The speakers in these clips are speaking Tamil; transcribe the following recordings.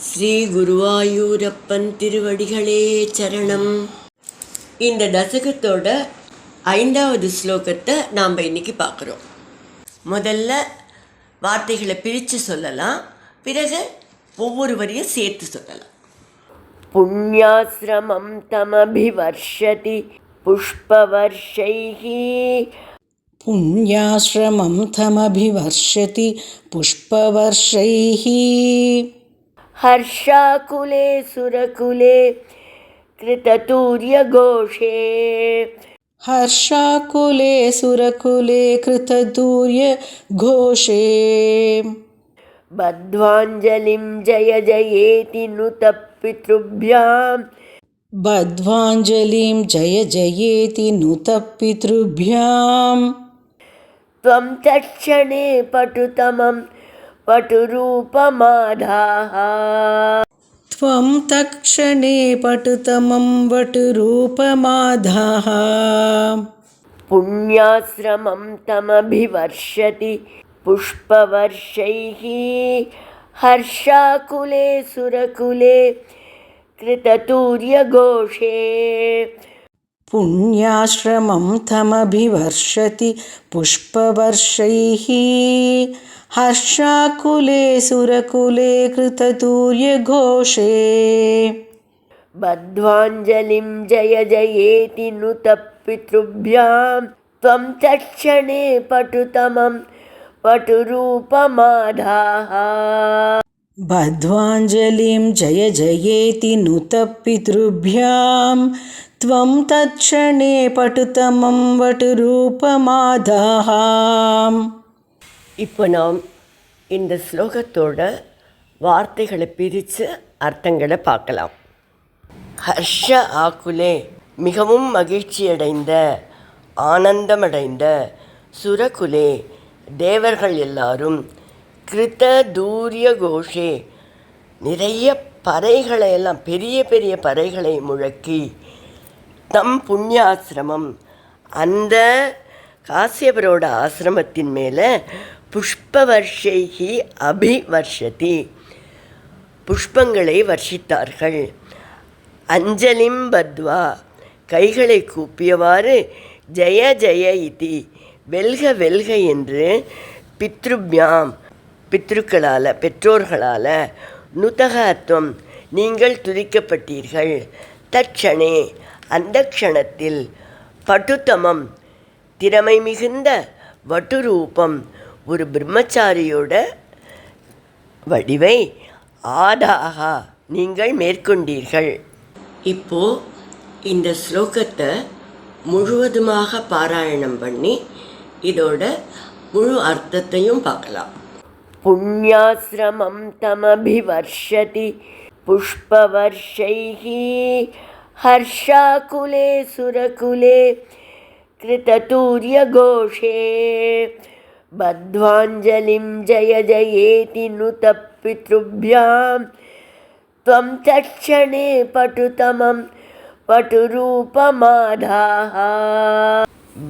ஸ்ரீ குருவாயூரப்பன் திருவடிகளே சரணம். இந்த தசகத்தோட 5வது ஸ்லோகத்தை நாம் இன்னைக்கு பார்க்குறோம். முதல்ல வார்த்தைகளை பிரித்து சொல்லலாம், பிறகு ஒவ்வொரு வரியும் சேர்த்து சொல்லலாம். புண்ணியாஸ்ரமம் தமபிவர்ஷதி புஷ்பவர்ஷைஹி. புண்ணியாஸ்ரமம் தமபிவர்ஷதி புஷ்பவர்ஷைஹி. ஹர்ஷாகுலே சுரகுலே கிருததூர்யகோஷே. ஹர்ஷாகுலே சுரகுலே கிருததூர்யகோஷே. பத்வாஞ்சலிம் ஜய ஜயேதி நுதப்பித்ருப்யாம். பத்வாஞ்சலிம் ஜய ஜயேதி நுதப்பித்ருப்யாம். த்வம் தட்சணே பட்டுதமம் வட்டுரூபமாதாஹ. த்வம் தக்ஷணே பட்டுதமம் வட்டுரூபமாதாஹ. புண்ணியாஸ்ரமம் தமபிவர்ஷதி புஷ்பவர்ஷைஹி. ஹர்ஷாகுலே சுரகுலே கிருததூர்யகோஷே. புண்ணியாஸ்ரமம் தமபிவர்ஷதி புஷ்பவர்ஷைஹி. ஹர்ஷாகுலே சுரகுலே கிருததூர்யகோஷே. பத்வாஞ்சலிம் ஜய ஜயேதி நுதப்பித்ருப்யாம். த்வம் தட்சணே பட்டுதமம் வட்டுரூபமாதாஹ. பத்வாஞ்சலிம் ஜய ஜயேதி நுதப்பித்ருப்யாம். த்வம் தட்சணே பட்டுதமம் வட்டுரூபமாதாஹ. இப்போ நாம் இந்த ஸ்லோகத்தோட வார்த்தைகளை பிரித்து அர்த்தங்களை பார்க்கலாம். ஹர்ஷ ஆக்குலே மிகவும் மகிழ்ச்சியடைந்த, ஆனந்தமடைந்த, சுரகுலே தேவர்கள் எல்லாரும், கிருத தூரிய கோஷே நிறைய பறைகளை எல்லாம், பெரிய பெரிய பறைகளை முழக்கி, தம் புண்ணியாசிரமம் அந்த காசியபரோட ஆசிரமத்தின் மேலே புஷ்பவர்ஷைஹி அபிவர்ஷதி புஷ்பங்களை வர்ஷித்தார்கள். அஞ்சலிம் பத்வா கைகளை கூப்பியவாறு, ஜய ஜய இதி வெல்க வெல்க என்று, பித்ருப்யாம் பித்ருக்களால் பெற்றோர்களால், நுதகத்வம் நீங்கள் துதிக்கப்பட்டீர்கள், தட்சணே அந்த க்ஷணத்தில், பட்டுத்தமம் திறமை மிகுந்த, வட்டுரூபம் ஒரு பிரம்மச்சாரியோட வடிவை, ஆதாகா நீங்கள் மேற்கொண்டீர்கள். இப்போ இந்த ஸ்லோகத்தை முழுவதுமாக பாராயணம் பண்ணி இதோட முழு அர்த்தத்தையும் பார்க்கலாம். புண்ணியாஸ்ரமம் தமபிவர்ஷதி புஷ்பவர்ஷைஹி. ஹர்ஷாகுலே சுரகுலே கிருததூர்யகோஷே. பத்வாஞ்சலிம் ஜய ஜயேதி நுதப்பித்ருப்யாம். த்வம் தட்சணே பட்டுதமம் வட்டுரூபமாதாஹ.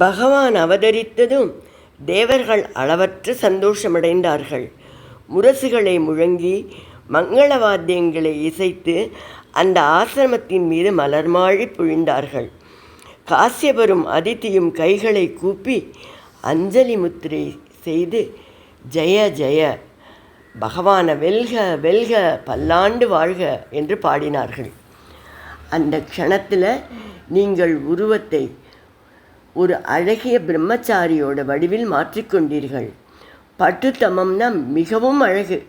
பகவான் அவதரித்ததும் தேவர்கள் அளவற்ற சந்தோஷமடைந்தார்கள். முரசுகளை முழங்கி மங்கள வாத்தியங்களை இசைத்து அந்த ஆசிரமத்தின் மீது மலர்மாழி பொழிந்தார்கள். காசியபரும் அதித்தியும் கைகளை கூப்பி அஞ்சலி முத்திரை செய்து, ஜெய ஜெய பகவான வெல்க வெல்க பல்லாண்டு வாழ்க என்று பாடினார்கள். அந்த க்ஷணத்தில் நீங்கள் உருவத்தை ஒரு அழகிய பிரம்மச்சாரியோட வடிவில் மாற்றிக்கொண்டீர்கள். பட்டுத்தமம்னா மிகவும் அழகு,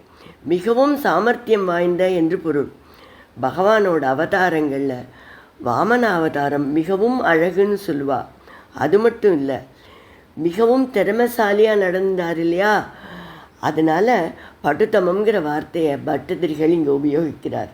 மிகவும் சாமர்த்தியம் வாய்ந்த என்று பொருள். பகவானோட அவதாரங்களில் வாமன அவதாரம் மிகவும் அழகுன்னு சொல்லுவா. அது மட்டும் இல்லை, மிகவும் திறமைசாலியாக நடந்தார் இல்லையா, அதனால் பட்டுத்தமங்கிற வார்த்தையை பட்டதிரிகள் இங்கே உபயோகிக்கிறார்.